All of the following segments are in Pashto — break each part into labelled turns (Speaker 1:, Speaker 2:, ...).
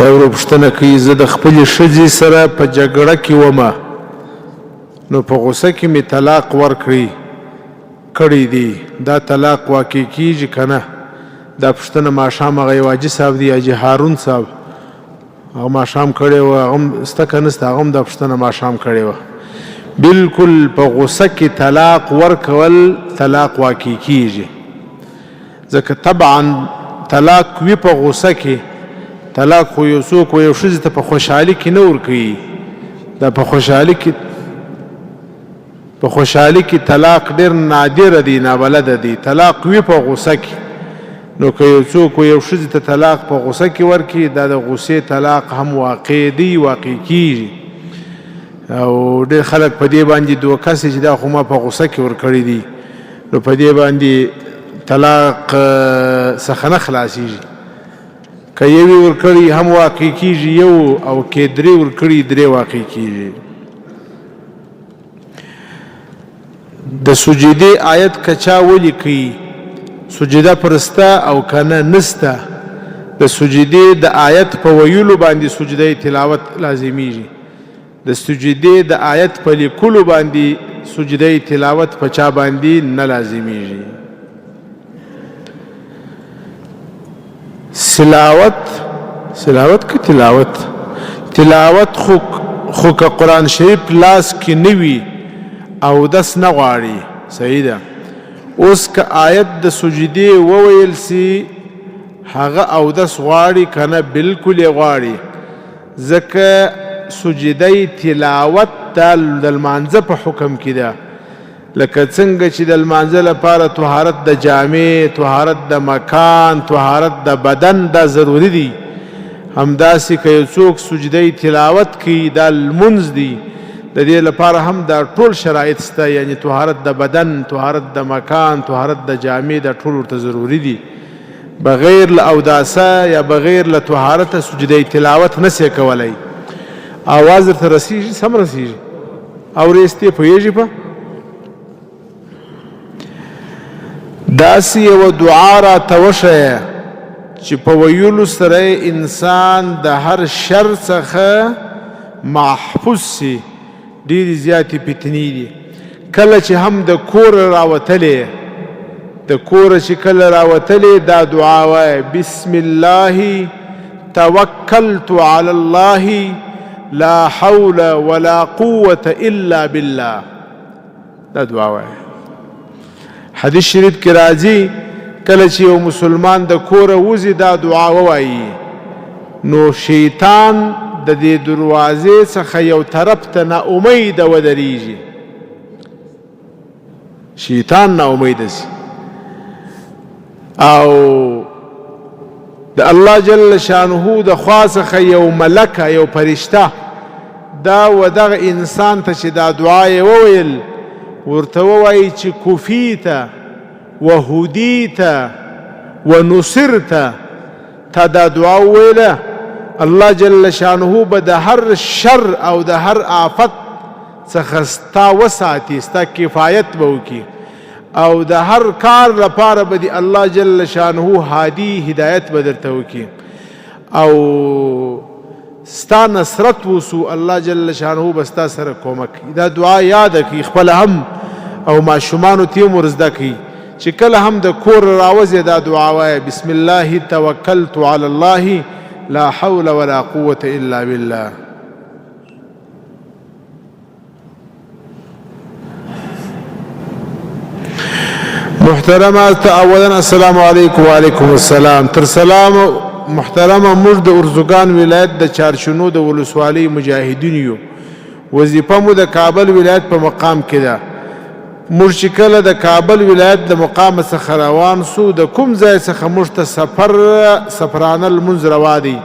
Speaker 1: دا یو پوښتنه کوي زه د خپلې ښځې سره په جګړه کې ومه نو په غوسه کې مې طلاق کړی دی دا طلاق واقع کیږي که نه دا پوښتنه ماښام هغه یو حاجي صاحب دی حاجي هارون صاحب هغه ماښام کړې وه هغه هم سته که نسته هغه هم دا پوښتنه ماښام کړې وه بلکل په غوسه کې طلاق ورکول طلاق واقع کیږي ځکه طبعا طلاق وي په غوسه کې طلاق خو یو څوک یو ښځې ته په خوشحالي کې نه ورکوي دا په خوشحالي کې طلاق ډېر نادره دی نابلده دی طلاق وي په غوسه کې نو که یو څوک یو ښځې ته طلاق په غوسه کې ورکړي دا د غوسې طلاق هم واقع کیږي او ډېر خلک په دې باندې دوکه سي چې دا خو ما په غوسه کې ورکړی دي نو په دې باندې طلاق څخه نه خلاصېږي که یوې ورکړي هم واقع کیږي یو او که درې ورکړي درې واقع کیږي د سجدې آیت که چا ولیکي سجده پرسته او که نه نسته د سجدې د آیت په ویلو باندې سجده تلاوت لازمیږي د سجدې د آیت په لیکلو باندې سجده تلاوت په چا باندې نه لازمیږي تلاوت خو که قرآن شریف لاس کې نه وي او دس نه غواړي صحیح ده اوس که آیت د سجدې وویل سي هغه او دس غواړي که نه بلکل یې غواړي ځکه سجده تلاوت د لمانځه په حکم کې ده لکه څنګه چې د لمانځه لپاره طهارت د جامې طهارت د مکان طهارت د بدن دا ضروري دي همداسې که یو څوک سجده تلاوت کوي دا لمونځ دی د دې لپاره هم دا ټول شرایط شته یعنی طهارت د بدن طهارت د مکان طهارت د جامې دا ټول ورته ضروري دي بغیر له اوداسه یا بغیر له طهارت سجده تلاوت نسي کولی آواز درته رسیږي سم رسیږي اورېستې پوهېږي په داسې یوه دعا راته وښیه چې په ویلو سره انسان د هر شر څخه محفوظ سي ډېرې زیاتې فتنې دي کله چې هم د کوره راوتلې د کوره چې کله راوتلې دا دعا وایه بسم الله توکلت علی الله لا حول ولا قوة الا بالله دا دعا وایه حدیث شریف کې راځي کله چې یو مسلمان د کوره وځي دا دعا ووایي نو شیطان د دې دروازې څخه یو طرف ته ناامیده ودرېږي شیطان ناامیده سي او د الله جل شانه د خوا څخه یو ملکه یو فرشته دا و دغه انسان ته چې دا دعا یې وویل ورته ووایي چې کفیته وهدیته ونصرته تا دا دعا وویله الله جل شانه به د هر شر او د هر آفت څخه ستا وساتي ستا کفایت به وکړي او د هر کار لپاره به د الله جل شانه هادي هدایت به درته وکړي او ستا نصرت وسو الله جل شانه به ستا سره کومک دا دعا یاد کړي خپل هم او ماشومانو ته هم ورزده کړي چې کله هم د کور راوځي دا دعا وایه بسم الله توکلت علی الله لا حول ولا قوة الا بالله محترمات اولا السلام علیکم وعلیکم السلام تر سلام محترمه موږ د ارزګان ولایت د چارشنو د ولسوالۍ مجاهدین یو وظیفه مو د کابل ولایت په مقام کې ده موږ چې کله د کابل ولایت د مقام څخه روان سو د کوم ځای څخه موږ ته سفرانه لمونځ روا دی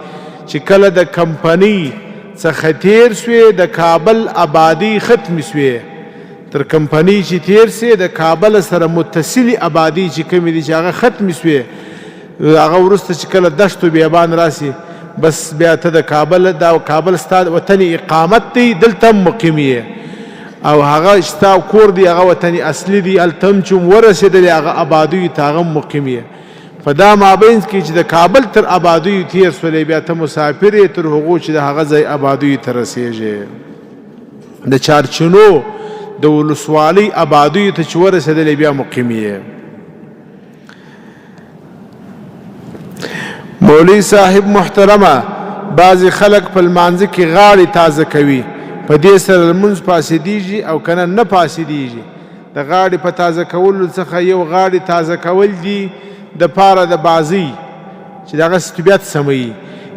Speaker 1: چې کله د کمپنۍ څخه تیر سوې د کابل آبادي ختم سوې تر کمپنۍ چې تیر سي د کابل سره متصلې آبادي چې کومې دي چې هغه ختم سوې هغه وروسته چې کله دشت و بیابان راسي بس بیا ته د کابل دا کابل ستا وطن اقامت دی دلته مقیم یې او هغه ستا کور دی هغه وطن اصلي دی هلته هم چې ورسېدلې هغه آبادیو ته هغه مقیم یې په دا مابینځ کې چې د کابل تر آبادیو تیر سولې بیا ته مسافر یې تر هغو چې د هغه ځای آبادیو ته رسېږې د چارچینو د ولسوالۍ آبادیو ته چې ورسېدلې بیا مقیم یې مولوي صاحب محترمه بعضې خلک په لمانځه کې غاړې تازه کوي په دې سره لمونځ پاسېدېږي او که نه نه پاسېدېږي د غاړې په تازه کولو څخه یو غاړې تازه کول دي د پاره د بازۍ چې دغه طبیعت سموي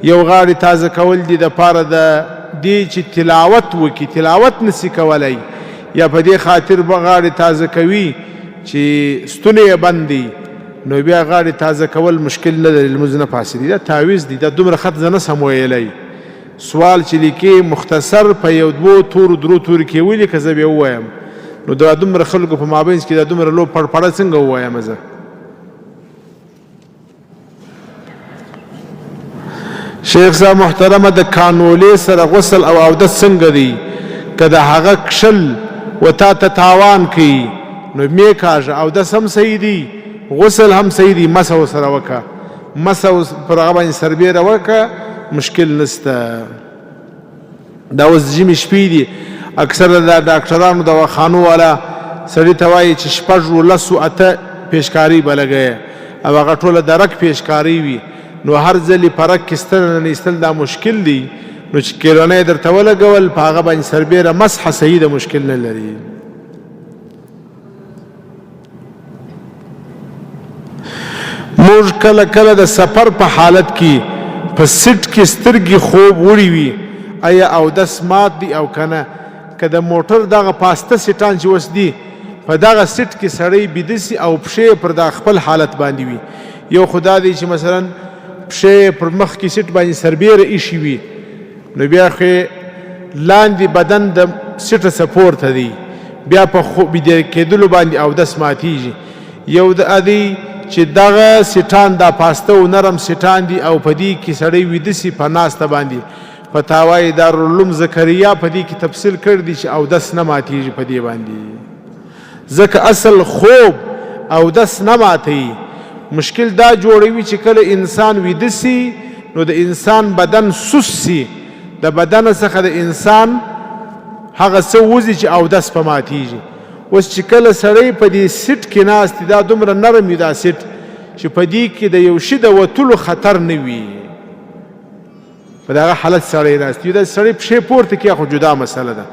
Speaker 1: یو غاړې تازه کول دي د پاره د دې چې تلاوت وکړي تلاوت نسی کولی یا په دې خاطر به غاړې تازه کوي چې ستونی یې بند دي نو بیا غاړې تازه کول مشکل نه لري لمونځ نه پاسېدي دا تعویض دی دا دومره خط زه نه سم ویلی سوال چې لیکې مختصر په یو دوو تورو درو تورو کې ولیکه زه بیا ووایم نو دا دومره خلکو په مابینځ کې دا دومره لو پړپړه څنګه ووایم زه شیخ صاحب محترمه د کانولې سره غسل او اودس څنګه دی که د هغه کښل و تا ته تاوان کوي نو مې کاږه اودس هم صحیح دی غسل هم صحیح دی مسه ورسره وکړه مسه پر هغه باندې سربیره وکړه مشکل نشته دا اوس ژمي شپې دي اکثره د ډاکټرانو دواخانو والا سړي ته وایي چې شپږ لسو اته پیشکاري به لګوي او هغه ټوله درک پیشکاري وي نو هر ځلې فرق کې ستنه نه ایستل دا مشکل دی نو چې کیلونه درته ولګول په هغه باندې سربیره مسحه صحیح ده مشکل نه لري موږ کله کله د سفر په حالت کې په سیټ کې سترګې خوب وړي وي آیا اودس مات دی او که نه که د موټر دغه پاسته سیټان چې اوس دي په دغه سیټ کې سړی بیده سي او پښې پر د خپل حالت باندې وي یو خدا دی چې مثلا پښې پر مخ کې سیټ باندې سربیره ایښي وي نو بیا خو لاندې بدن د سیټه سپورته دی بیا په بیده کېدلو باندې اودس ماتیږي یو د ادي چې دغه سیټان دا پاسته او نرم سیټان دي او په دې کې سړی ویده سي په ناسته باندې فتاوای دارالعلوم زکریا په دې کې تفصیل کړ دي چې اودس نه ماتیږي په دې باندې ځکه اصل خوب اودس نه ماتوي مشکل دا جوړوي چې کله انسان ویده سي نو د انسان بدن سوس سي د بدن څخه د انسان هغه څه وځي چې اودس په ماتیږي اوس چې کله سړی په دې سیټ کې ناست دی دا دومره نرم وي دا سیټ چې په دې کې د یو شي د وتلو خطر نه وي په دغه حالت سړی ناست وي دا سړی پښې پورته کړي خو جدا مسله ده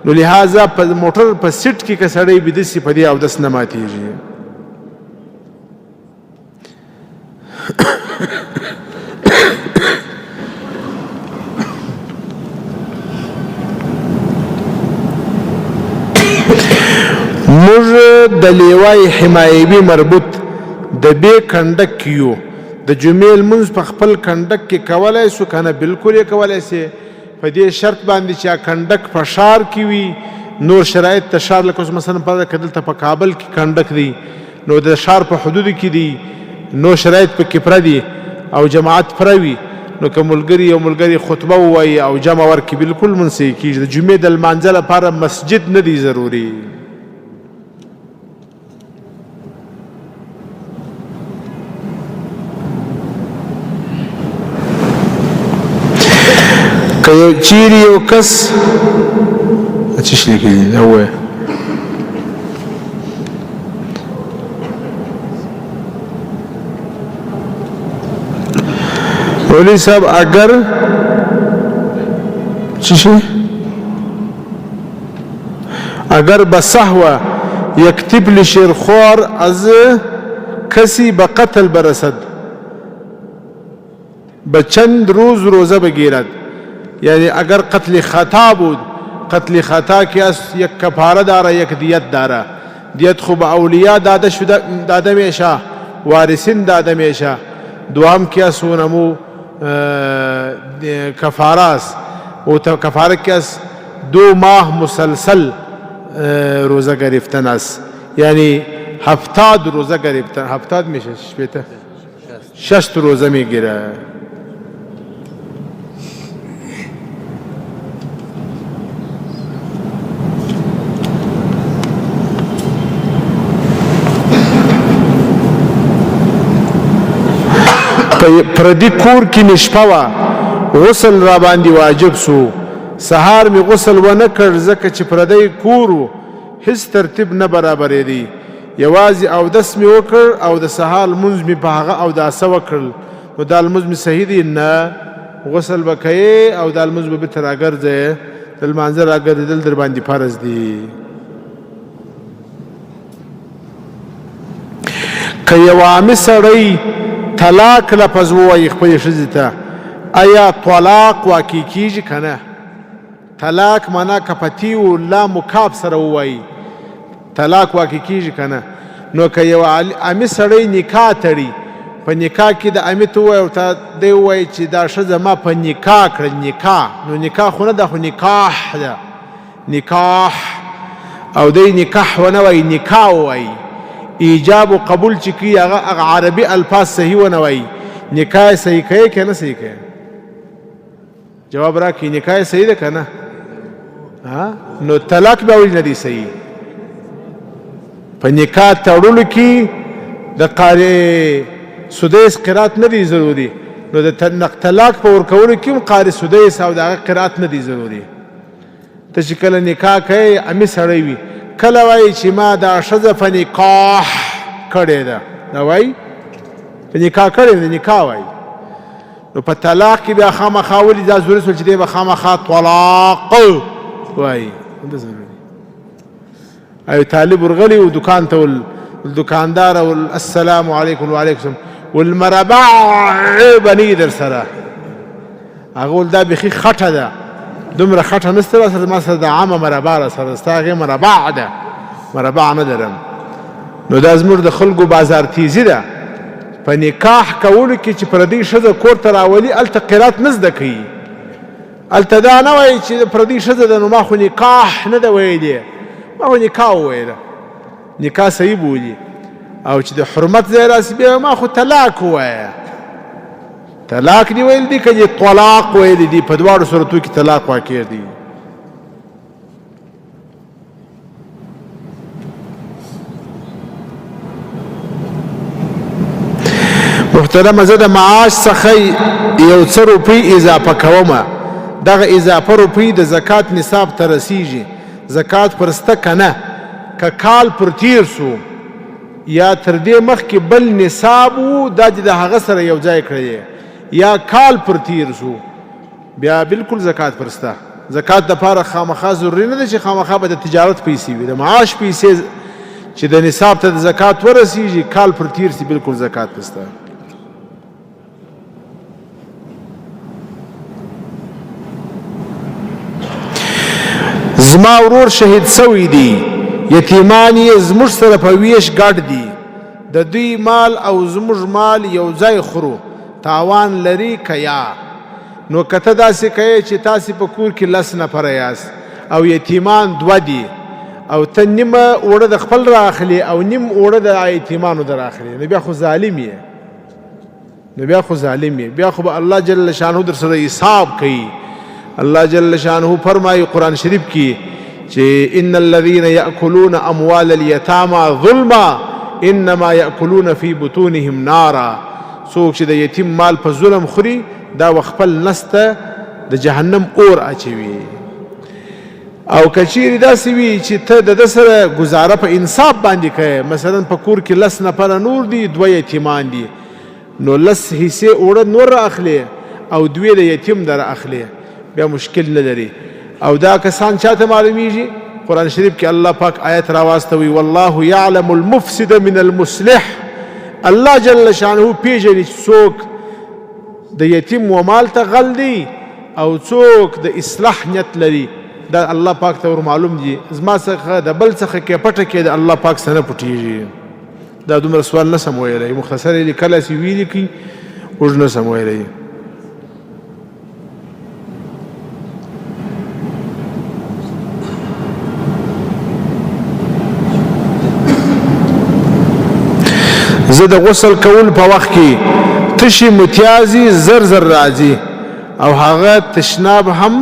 Speaker 1: نو لهذا په موټر په سیټ کې که سړی ویده سي په دې اودس نه ماتیږي موږ د لیوای حمایبي مربوط د بې کنډک کیو د جمعې لمونځ په خپل کنډک کې کولی سو که نه بلکل یې کولی سي په دې شرط باندې چې کنډک په ښار کې وي نور شرایط د ښار لکه اوس مثلا پرده که دلته په کابل کې کنډک دی نو د ښار په حدودو کې دي نو شرایط پکې پوره دي او جماعت پوره وي نو که ملګري یو ملګري خطبه ووایي او جمع ورکړي بلکل منصحي کېږي د جمعې د لمانځه لپاره مسجد نه دی ضروري که یو چیرې یو کس څه شي لیکلي دا ووایه مولوی صاحب اگر چی شی اگر بسهوه یکتب لشیرخوار از کسی به قتل برسد به چند روز روزه بگیرد یعنی اگر قتل خطا بود قتل خطا که از یک کفاره داره یک دیت داره دیت خوب اولیاء داده میشه وارثین داده میشه دوام که از سونمو کفاره است و کفاره که از 2 ماه مسلسل روزه گرفتن است یعنی 70 روزه گرفتن 70 میشه 60 روزه میگیره که پردي کور کې مې شپه وه غسل را باندې واجب سو سهار مې غسل ونه کړ ځکه چې پردی کور و هیڅ ترتیب نه برابرېدی یوازې اودس مې وکړ او د سهار لمونځ مې په هغه اوداسه وکړل نو دا لمونځ مې صحیح دی نه غسل به کوې او دا لمونځ به بېرته راګرځې د لمانځه راګرځېدل در باندې فرض دي که یو عامي سړی طلاق لفظ ووایي خپلې ښځې ته آیا طلاق واقع کیږي که نه طلاق معنا که په تی و لام و کاف سره ووایي طلاق واقع کیږي که نه نو که یو عامي سړی نکاح تړي په نکاح کې د عامي ته ووایي او ته دی ووایي چې دا ښځه ما په نکاح کړل نکاح نو نکاح خو نه ده خو نکاح ده نکاح او دی نکاح ونه وایي نکاح ووایي ایجاب و قبول چې کوي هغه عربي الفاظ صحیح ونه وایي نکاح صحیح کوي که نه صحیح کوي جواب راکړي نکاح صحیح ده که نه نو طلاق بیا ولې نه دی صحیح په نکاح تړلو کې د قارئ سدیس قرات نه دی ضروري نو د طلاق په ورکولو کې هم قارئ سدیس او د هغه قرات نه دی ضروري ته چې کله نکاح کوې عامي سړی وي کله وایي چې ما دا ښځه په نکاح کړې ده دا وایي په نکاح کړې ده نکاح وایي نو په طلاق کې بیا خامخا ولې دا ضروري شول چې دی به خامخا طلاق وایي دا ضروري ایو طالب ورغلی و دکان ته الدکاندار السلام علیکم وعلیکم والمربع بنی در سره هغه ول دا بیخي خټه ده دومره خټه نسته را سره ما سره د عامه مربع را سره ستا هغې مربع ده مربع نه درم نو دا زموږ د خلکو بازار تیزي ده په نکاح کولو کې چې پردۍ ښځه کور ته راولي هلته قرات نه زده کوي هلته دا نه وایي چې پردۍ ښځه ده نو ما خو نکاح نه ده ویلې ما خو نکاح وویله نکاح صحیح بولي او چې د حرمت ځای راسي بیا ما خو طلاق ووایه طلاق دی ویل دي که طلاق ویل دي په دواړو صورتو کې طلاق واقع دی محترمه زه د معاش څخه یو څه روپۍ اضافه کومه دغه اضافه روپۍ د زکات نصاب ته رسیږي زکات پرسته که نه که کال پر تیر سو یا تر دې مخکې بل نصاب و دا چې د هغه سره یو ځای کړی یا کال پر تیر سو بیا بالکل زکات پرسته زکات دپاره خامخا ضروري نه ده چې خامخا به د تجارت پیسې وي د معاش پیسې چې د نصاب ته د زکات ورسیږي کال پر تیر سي بالکل زکات پرسته زما ورور شهید سوی دی یتیمان یې زموږ سره په ویش ګډ دي د دوی مال او زموږ مال یو ځای خورو تاوان لري که یا نو که ته داسې کوې چې تاسې په کور کې 10 نفره یاست او یتیمان 2 دي او ته نیمه اوړه د خپل رااخلي او نیم اوړه د یتیمانو در اخلي نو بیا خو ظالم یې بیا خو به الله جل شانه در سره حساب کوي الله جل شانه فرمایي قرآن شریف کې چې ان الذين يأكلون اموال اليتامى ظلما انما يأكلون في بطونهم نارا څوک چې د یتیم مال په ظلم خوري دا خپل نسته د جهنم اور اچوي او کچیر داسې وي چې ته د ده سره ګزاره په انصاف باندې کوې مثلا په کور کې 10 نفره نور دي 2 یتیمان دي نو 10 حصې اوړه نور را اخلي او 2 د یتیم در اخلي بیا مشکل نه لري او دا کسان چاته معلومیږي قرآن شریف کې الله پاک آیت راواستوي والله یعلم المفسد من المصلح الله جل شانه پیژني څوک د یتیم و مال ته غل دی او څوک د اصلاح نیت لري دا الله پاک ته ور معلوم دي زما څخه د بل څخه کې پټه کې د الله پاک سره پټیږي دا دومره سوال نه سم ویلی مختصر لیکلی سي ویلي کړي اوږد نه سم ویلی زه د غسل کول په وخت کې تشي متیازي زر راځي او هغه تشناب هم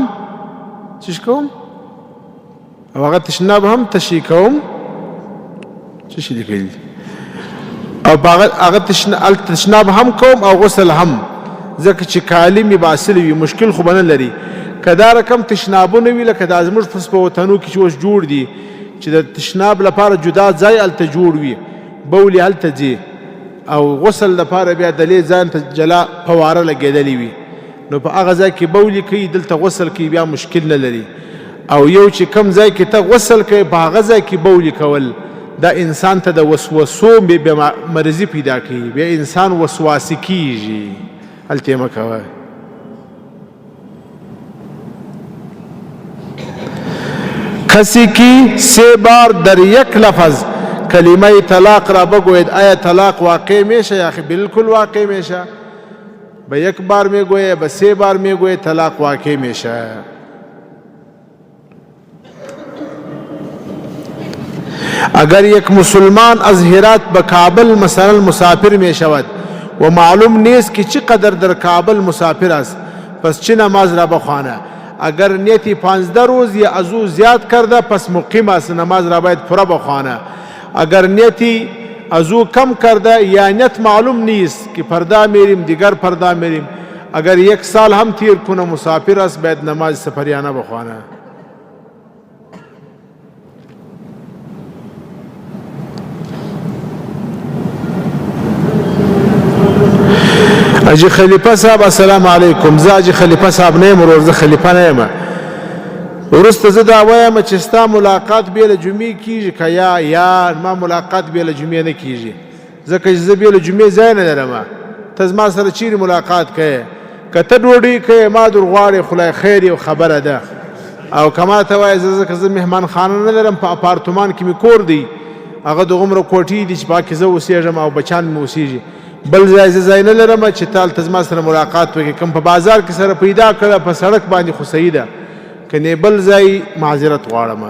Speaker 1: چش کوم او هغه تشناب هم تشي کوم چشي لیکلي او هغه تشناب هم کوم او غسل هم، ځکه چې کالي مې باسلي وي مشکل خو به نه لري. که دا رقم تشنابونه وي لکه دا زموږ په وطنو کې چې اوس جوړ دي چې د تشناب لپاره جدا ځای هلته جوړ وي، بول یې هلته ځي، او غسل لپاره بیا دلې ځان ته جلا فواره لګېدلې وي، نو په هغه ځای کې بولې کوي، دلته غسل کوي، بیا مشکل نه لري. او یو چې کم ځای کې ته غسل کوي په هغه ځای کې بولې کول، دا انسان ته د وسوسو مرضي پیدا کوي، بیا انسان وسواسي کیږي. هلته یې مه کوه. کسی کی 3 بار در یک لفظ کلمه طلاق را بگوید، آیا طلاق واقع میشه؟ یا بالکل واقع میشه. به 1 بار میگویه، به 3 بار میگویه، طلاق واقع میشه. اگر یک مسلمان از هرات به کابل مثلا مسافر می شود و معلوم نیست که چقدر در کابل مسافر است، پس چه نماز را بخوانه؟ اگر نیتی 15 روز یا از او زیاد کرده پس مقیم است، نماز را باید پورا بخوانه. اگر نیتی از او کم کرده یا نیت معلوم نیست که پرده میریم دیگر پرده میریم، اگر 1 سال هم تیر کنه مسافر است، باید نماز سفریانه بخوانه. اجي خلیفہ صاحب السلام علیکم. زه اجي خلیفہ صاحب نه یم، ورور زه خلیفہ نه یم. وروسته زه دا وایم چې ستا ملاقات بې له جمعې کېږي که یا ما ملاقات بې له جمعې نه کېږي، ځکه چې زه بې له جمعې ځای نه لرم. ته زما سره چیرې ملاقات کوې؟ که ته ډوډۍ کوې ما در غواړې، خدای خیر یو خبره ده. او که ما ته وایې ځکه زه مهمان خانه نه لرم، په اپارتمان کې مې کور دی، هغه دومره کوټې دي چې پکې زه اوسېږم او بچیان مې اوسېږي، بل ځای نه لرم چې تا هلته زما سره ملاقات وکړې. کوم په بازار کې سره پیدا کړه په سړک باندې خو صحیح ده، که نه بل ځای معذرت غواړم.